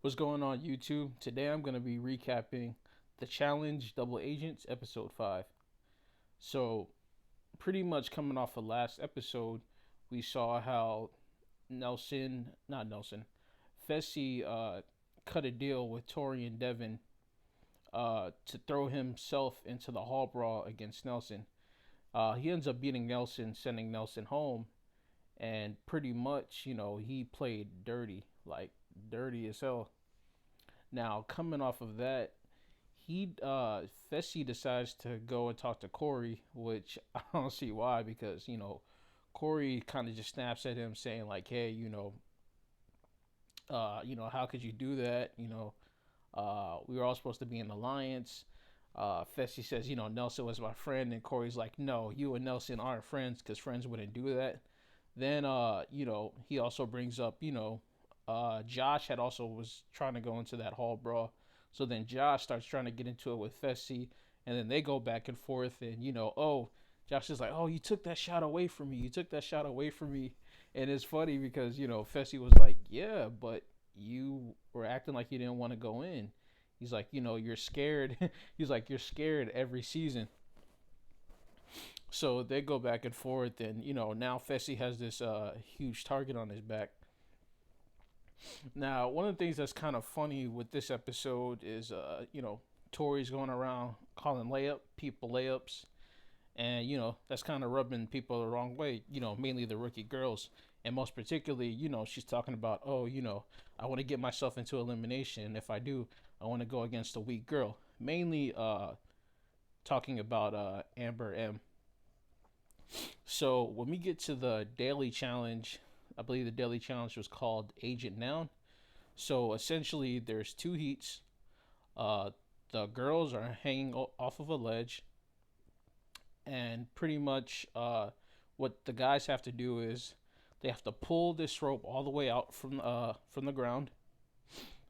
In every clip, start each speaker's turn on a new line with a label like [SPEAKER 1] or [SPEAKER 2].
[SPEAKER 1] What's going on, YouTube? Today I'm going to be recapping The Challenge Double Agents episode 5. So, pretty much coming off of last episode, we saw how not Nelson, Fessy cut a deal with Tori and Devin to throw himself into the hall brawl against Nelson. He ends up beating Nelson, sending Nelson home, and pretty much, he played dirty, like dirty as hell. Now, coming off of that, he Fessy decides to go and talk to Corey, which I don't see why, because Corey kind of just snaps at him saying like, hey, how could you do that? We were all supposed to be in alliance. Fessy says, Nelson was my friend, and Corey's like, no, you and Nelson aren't friends because friends wouldn't do that. Then he also brings up, Josh had also was trying to go into that hall brawl. So then Josh starts trying to get into it with Fessy, and then they go back and forth. And Josh is like, "Oh, you took that shot away from me. You took that shot away from me." And it's funny because Fessy was like, "Yeah, but you were acting like you didn't want to go in." He's like, "You're scared." He's like, "You're scared every season." So they go back and forth, and now Fessy has this huge target on his back. Now, one of the things that's kind of funny with this episode is, Tori's going around calling people layups, and that's kind of rubbing people the wrong way. Mainly the rookie girls, and most particularly, she's talking about, oh, I want to get myself into elimination. If I do, I want to go against a weak girl. Mainly, talking about Amber M. So when we get to the daily challenge, I believe the daily challenge was called Agent Noun. So essentially, there's two heats. Uh, the girls are hanging off of a ledge, and pretty much what the guys have to do is they have to pull this rope all the way out from the ground,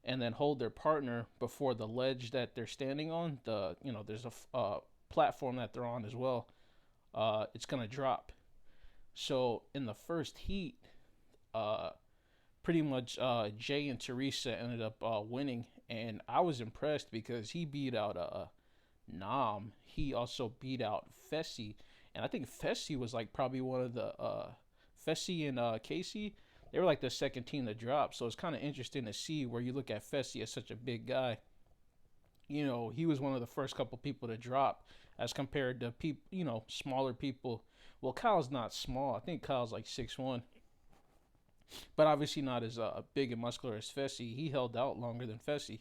[SPEAKER 1] and then hold their partner before the ledge that they're standing on. There's a platform that they're on as well. It's gonna drop. So in the first heat, uh, pretty much Jay and Teresa ended up winning, and I was impressed because he beat out Nam. He also beat out Fessy, and I think Fessy was like probably one of the Fessy and Casey. They were like the second team to drop, so it's kind of interesting to see where you look at Fessy as such a big guy. He was one of the first couple people to drop as compared to people, smaller people. Well, Kyle's not small. I think Kyle's like 6'1", but obviously not as big and muscular as Fessy. He held out longer than Fessy.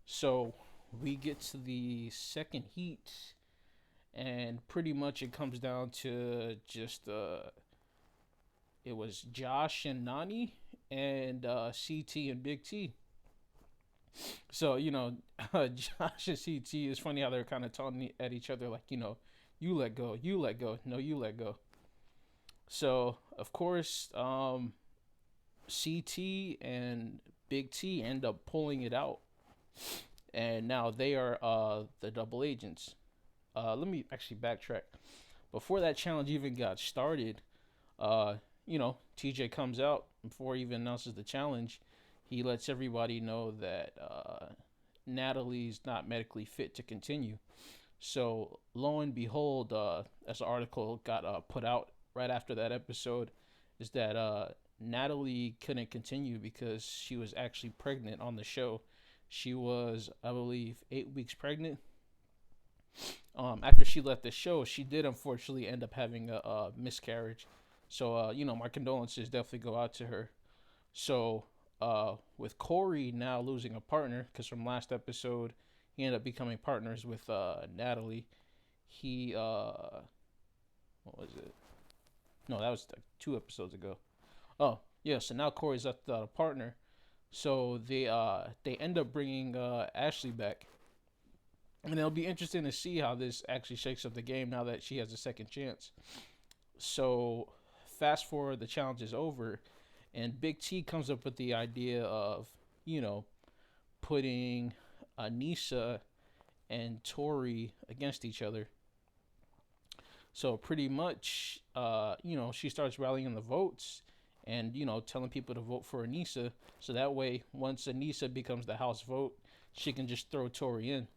[SPEAKER 1] So we get to the second heat, and pretty much it comes down to just it was Josh and Nani and CT and Big T. So Josh and CT is funny how they're kind of taunting at each other like you let go, you let go, no you let go. So of course CT and Big T end up pulling it out, and now they are the double agents. Let me actually backtrack. Before that challenge even got started, uh, TJ comes out before he even announces the challenge. He lets everybody know that Natalie's not medically fit to continue. So lo and behold, as the article got put out right after that episode, is that Natalie couldn't continue because she was actually pregnant on the show. She was, I believe, 8 weeks pregnant. After she left the show, she did unfortunately end up having a miscarriage. So, my condolences definitely go out to her. So, with Corey now losing a partner, because from last episode, he ended up becoming partners with Natalie. He, what was it? No, that was like 2 episodes ago. Oh, yeah. So now Corey's a partner. So they end up bringing Ashley back, and it'll be interesting to see how this actually shakes up the game now that she has a second chance. So fast forward, the challenge is over, and Big T comes up with the idea of you know putting Anissa and Tori against each other. So pretty much, she starts rallying the votes, and telling people to vote for Anissa, so that way once Anissa becomes the House vote, she can just throw Tori in.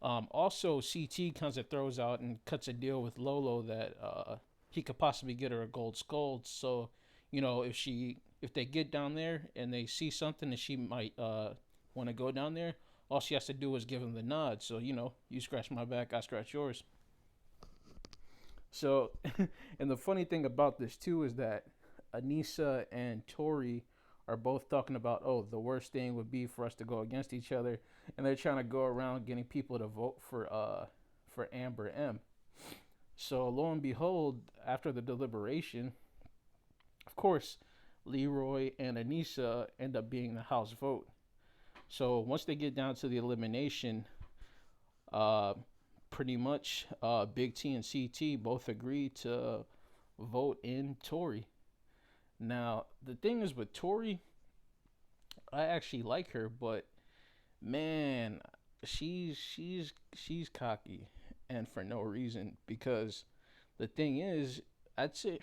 [SPEAKER 1] Also, CT kind of throws out and cuts a deal with Lolo that he could possibly get her a gold skull. So, if they get down there and they see something and she might want to go down there, all she has to do is give him the nod. So, you scratch my back, I scratch yours. So, and the funny thing about this too is that Anissa and Tori are both talking about, oh, the worst thing would be for us to go against each other, and they're trying to go around getting people to vote for Amber M. So lo and behold, after the deliberation, of course, Leroy and Anissa end up being the House vote. So once they get down to the elimination, uh, pretty much Big T and CT both agree to vote in Tori. Now the thing is with Tori, I actually like her, but man, she's cocky, and for no reason. Because the thing is, I'd say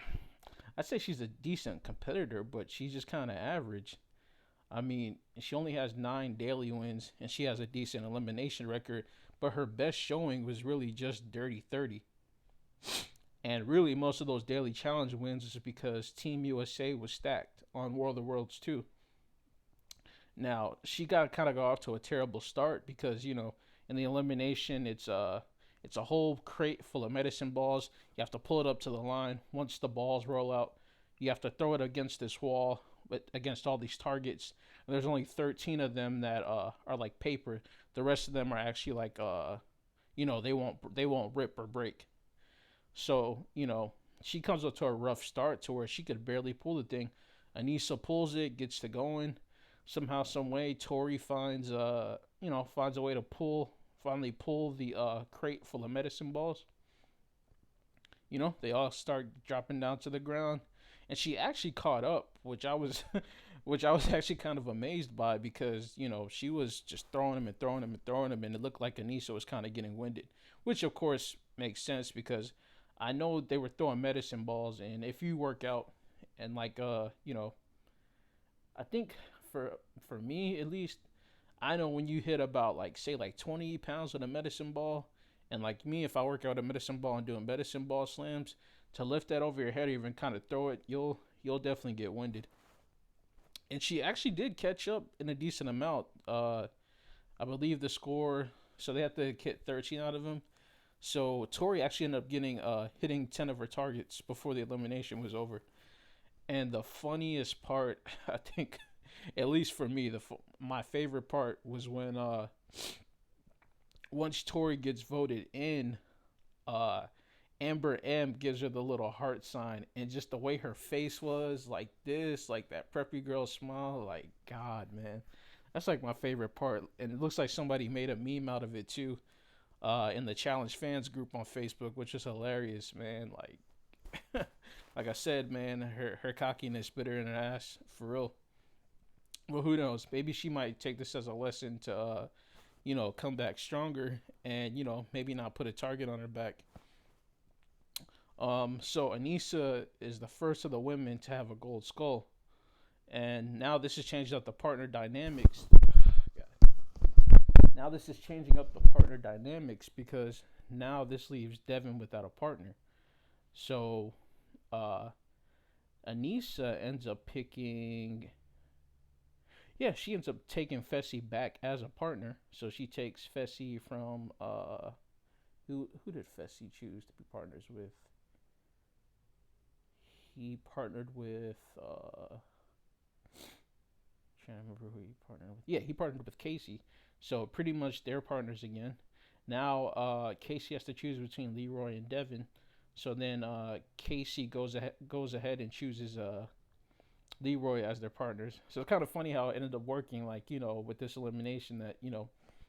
[SPEAKER 1] I'd say she's a decent competitor, but she's just kind of average. I mean, she only has 9 daily wins, and she has a decent elimination record. But her best showing was really just Dirty 30. And really, most of those daily challenge wins is because Team USA was stacked on World of Worlds 2. Now she got off to a terrible start because in the elimination it's a whole crate full of medicine balls. You have to pull it up to the line. Once the balls roll out, you have to throw it against this wall, but against all these targets. And there's only 13 of them that are like paper. The rest of them are actually like they won't rip or break. So she comes up to a rough start to where she could barely pull the thing. Anissa pulls it, gets to going. Somehow, some way, Tori finds a way to finally pull the crate full of medicine balls. They all start dropping down to the ground, and she actually caught up, which I was, which I was actually kind of amazed by because she was just throwing them and throwing them and throwing them, and it looked like Anissa was kind of getting winded, which of course makes sense because I know they were throwing medicine balls, and if you work out and I think for me at least, I know when you hit about like say like 20 pounds with a medicine ball, and like me, if I work out a medicine ball and doing medicine ball slams, to lift that over your head or even kind of throw it, you'll definitely get winded. And she actually did catch up in a decent amount. I believe the score, so they had to hit 13 out of them. So Tori actually ended up getting hitting 10 of her targets before the elimination was over. And the funniest part, I think, at least for me, my favorite part was when once Tori gets voted in, uh, Amber M gives her the little heart sign, and just the way her face was, like this, like that preppy girl smile, like God, man, that's like my favorite part. And it looks like somebody made a meme out of it too, in the challenge fans group on Facebook, which is hilarious, man. Like I said, man, her cockiness bit her in her ass for real. Well, who knows? Maybe she might take this as a lesson to, come back stronger and maybe not put a target on her back. So Anissa is the first of the women to have a gold skull, and now this is changing up the partner dynamics. Now this is changing up the partner dynamics because now this leaves Devin without a partner. So, uh, Anissa ends up picking. Yeah, she ends up taking Fessy back as a partner. So she takes Fessy from who did Fessy choose to be partners with? He partnered with trying to remember who he partnered with. Yeah, he partnered with Casey. So pretty much they're partners again. Now Casey has to choose between Leroy and Devin. So then Casey goes ahead and chooses Leroy as their partners. So it's kind of funny how it ended up working, like, with this elimination that,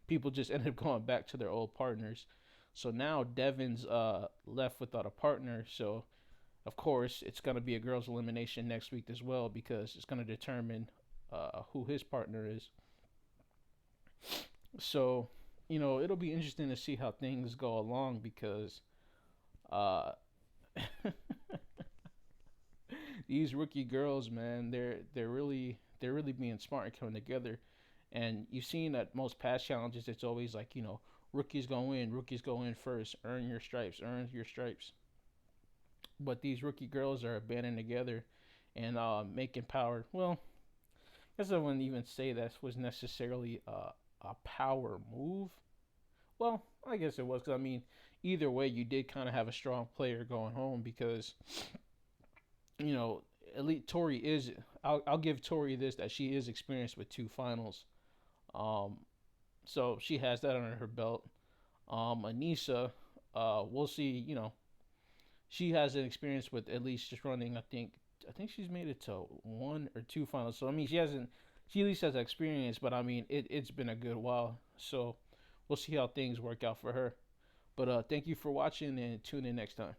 [SPEAKER 1] people just ended up going back to their old partners. So now Devin's left without a partner. So, of course, it's going to be a girls' elimination next week as well because it's going to determine who his partner is. So, it'll be interesting to see how things go along because uh, these rookie girls, man, they're really being smart and coming together. And you've seen that most past challenges, it's always like, rookies go in first, earn your stripes. But these rookie girls are banding together and making power. Well, I guess I wouldn't even say that was necessarily a power move. Well, I guess it was. 'Cause, I mean, either way, you did kind of have a strong player going home because you know, Elite Tori is. I'll give Tori this, that she is experienced with two finals. Um, so she has that under her belt. Anissa, we'll see. She has an experience with at least just running. I think she's made it to one or two finals. So I mean, she hasn't. She at least has experience, but I mean, it's been a good while. So we'll see how things work out for her. But thank you for watching and tune in next time.